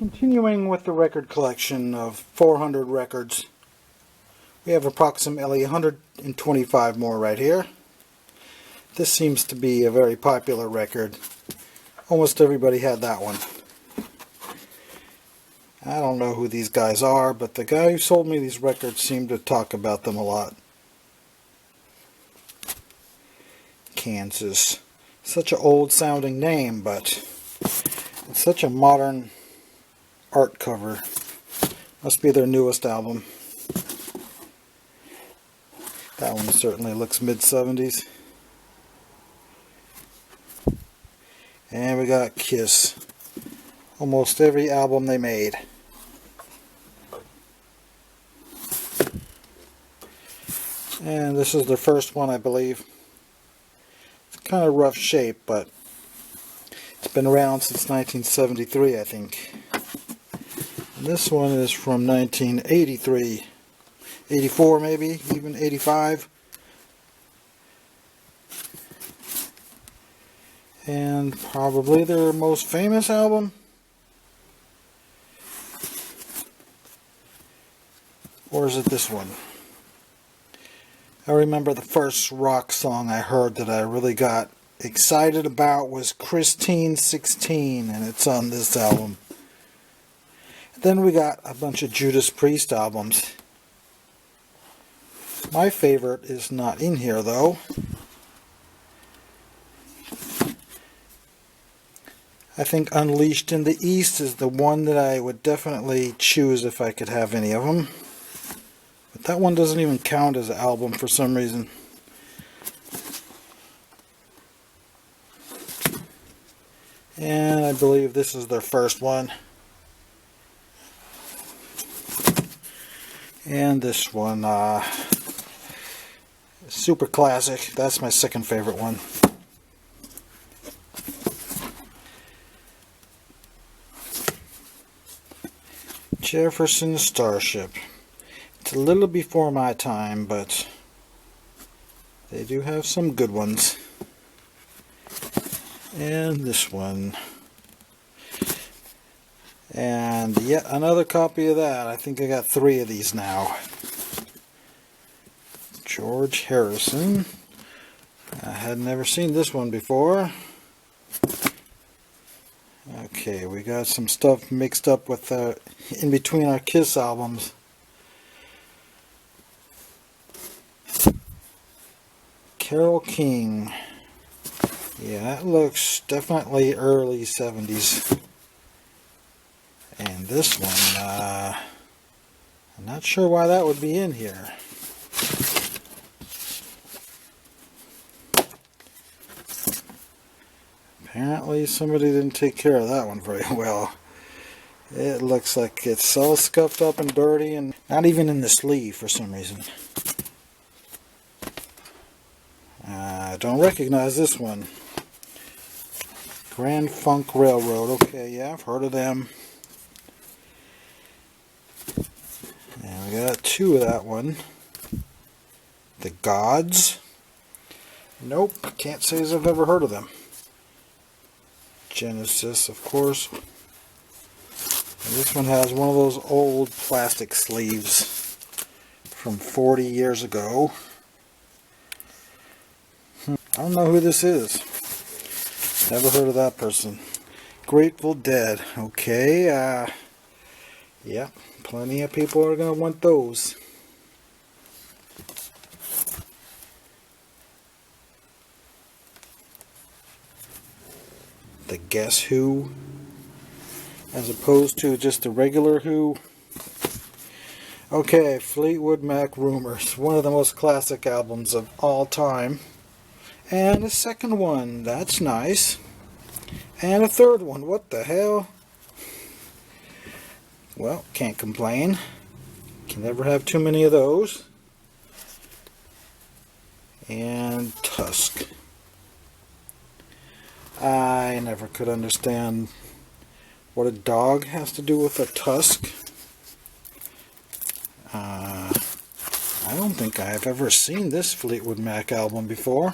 Continuing with the record collection of 400 records, we have approximately 125 more right here. This seems to be a very popular record. Almost everybody had that one. I don't know who these guys are, but the guy who sold me these records seemed to talk about them a lot. Kansas. Such an old sounding name, but it's such a modern art cover. Must be their newest album. That one certainly looks mid-70s. And we got Kiss. Almost every album they made. And this is their first one, I believe. It's kind of rough shape, but it's been around since 1973, I think. And this one is from 1983. 84 maybe, even 85. And probably their most famous album. Or is it this one? I remember the first rock song I heard that I really got excited about was Christine 16, and it's on this album. Then we got a bunch of Judas Priest albums. My favorite is not in here though. I think Unleashed in the East is the one that I would definitely choose if I could have any of them. But that one doesn't even count as an album for some reason. And I believe this is their first one. And this one, super classic. That's my second favorite one. Jefferson Starship. It's a little before my time, but they do have some good ones. And this one. And yet another copy of that. I think I got 3 of these now. George Harrison. I had never seen this one before. Okay, we got some stuff mixed up with in between our Kiss albums. Carole King. Yeah, that looks definitely early 70s. And this one, I'm not sure why that would be in here. Apparently somebody didn't take care of that one very well. It looks like it's all scuffed up and dirty and not even in the sleeve for some reason. I don't recognize this one. Grand Funk Railroad. Okay, yeah, I've heard of them. And we got 2 of that one. The Gods. Nope, can't say as I've ever heard of them. Genesis, of course. And this one has one of those old plastic sleeves from 40 years ago. I don't know who this is. Never heard of that person. Grateful Dead. Okay, yeah, plenty of people are going to want those. The Guess Who, as opposed to just the regular Who. Okay, Fleetwood Mac Rumors, one of the most classic albums of all time. And a second one, that's nice. And a third one, what the hell? Well, can't complain. Can never have too many of those. And Tusk. I never could understand what a dog has to do with a tusk. I don't think I've ever seen this Fleetwood Mac album before.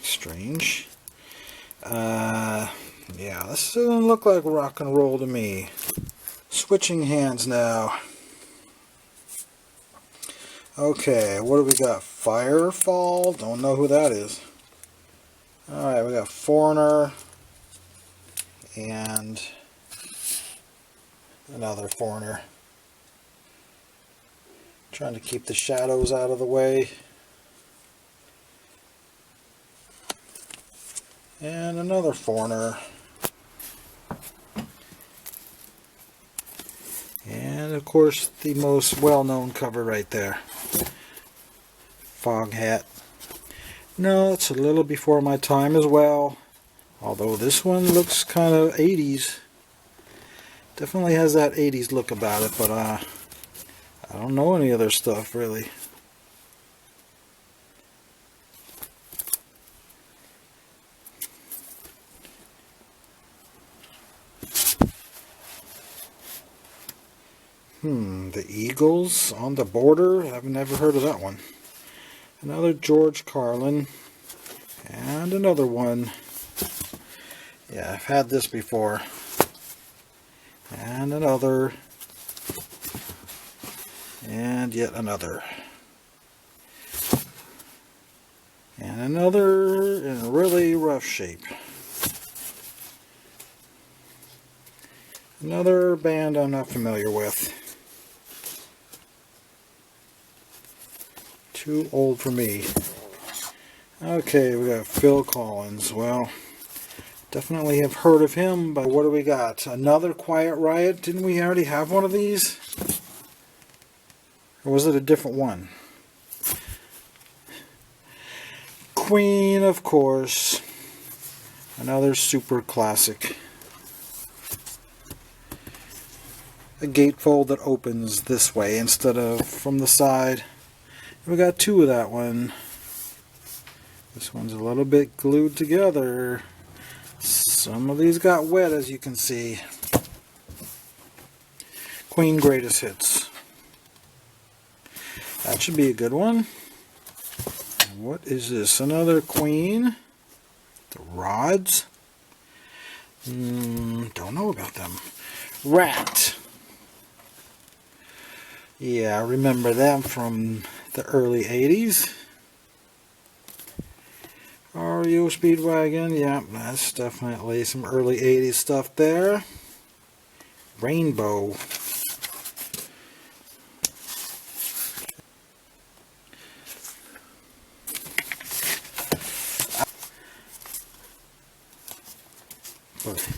Strange. Yeah, this Doesn't look like rock and roll to me. Switching hands now. Okay, what do we got? Firefall? Don't know who that is. Alright, we got Foreigner and another Foreigner. Trying to keep the shadows out of the way. And another Foreigner. And of course the most well-known cover right there. Foghat. No, it's a little before my time as well. Although this one looks kind of 80s. Definitely has that 80s look about it, but I don't know any other stuff really. The Eagles on the Border. I've never heard of that one. Another George Carlin. And another one. Yeah, I've had this before. And another. And yet another. And another in really rough shape. Another band I'm not familiar with. Too old for me. Okay, we got Phil Collins. Well, definitely have heard of him, but what do we got? Another Quiet Riot? Didn't we already have one of these? Or was it a different one? Queen, of course. Another super classic. A gatefold that opens this way instead of from the side. We got two of that one. This one's a little bit glued together. Some of these got wet, as you can see. Queen Greatest Hits. That should be a good one. What is this? Another Queen. The Rods. Don't know about them. Rat. Yeah, I remember them from the early 80s. REO Speedwagon, yeah, that's definitely some early 80s stuff there. Rainbow. But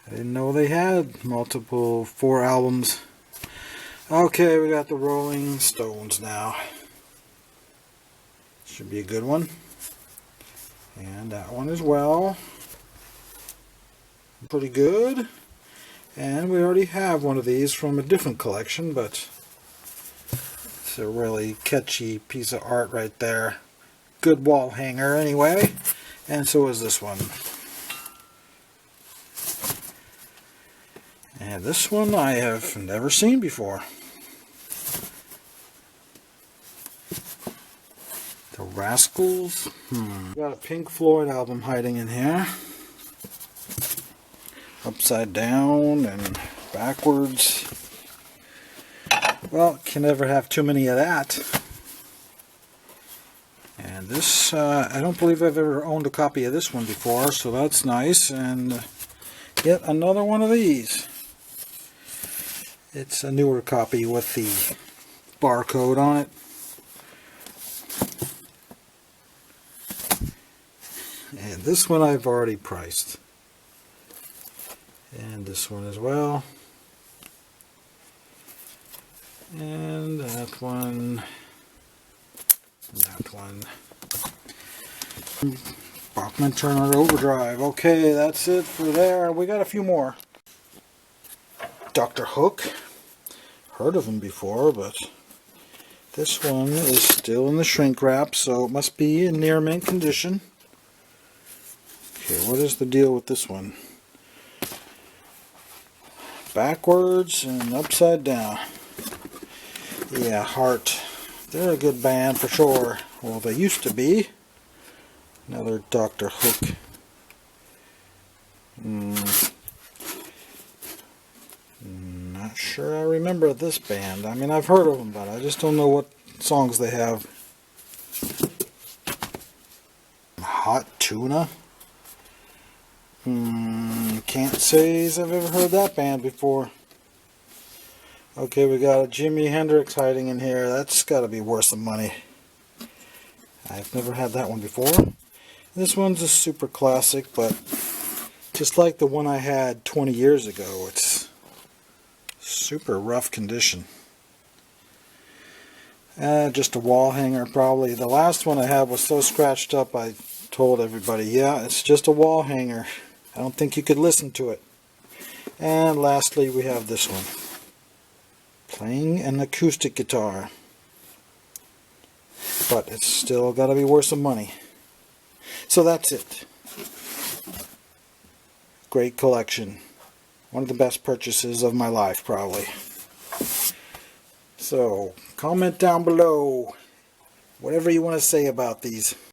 I didn't know they had multiple 4 albums. Okay, we got the Rolling Stones now. Should be a good one. And that one as well. Pretty good. And we already have one of these from a different collection, but it's a really catchy piece of art right there. Good wall hanger anyway. And so is this one. And this one I have never seen before. The Rascals. Got a Pink Floyd album hiding in here. Upside down and backwards. Well, can never have too many of that. And this, I don't believe I've ever owned a copy of this one before, so that's nice. And yet another one of these. It's a newer copy with the barcode on it. And this one I've already priced. And this one as well. And that one. And that one. Bachman Turner Overdrive. Okay, that's it for there. We got a few more. Dr. Hook. Heard of him before, but this one is still in the shrink wrap, so it must be in near mint condition. Okay, what is the deal with this one? Backwards and upside down. Yeah, Heart. They're a good band for sure. Well, they used to be. Another Dr. Hook. Not sure I remember this band. I mean, I've heard of them, but I just don't know what songs they have. Hot Tuna? Can't say I've ever heard that band before. Okay, we got a Jimi Hendrix hiding in here. That's got to be worth some money. I've never had that one before. This one's a super classic, but just like the one I had 20 years ago, it's super rough condition. Just a wall hanger probably. The last one I had was so scratched up I told everybody, yeah, it's just a wall hanger. I don't think you could listen to it. And lastly we have this one. Playing an acoustic guitar. But it's still got to be worth some money. So that's it. Great collection. One of the best purchases of my life, probably. So, comment down below whatever you want to say about these.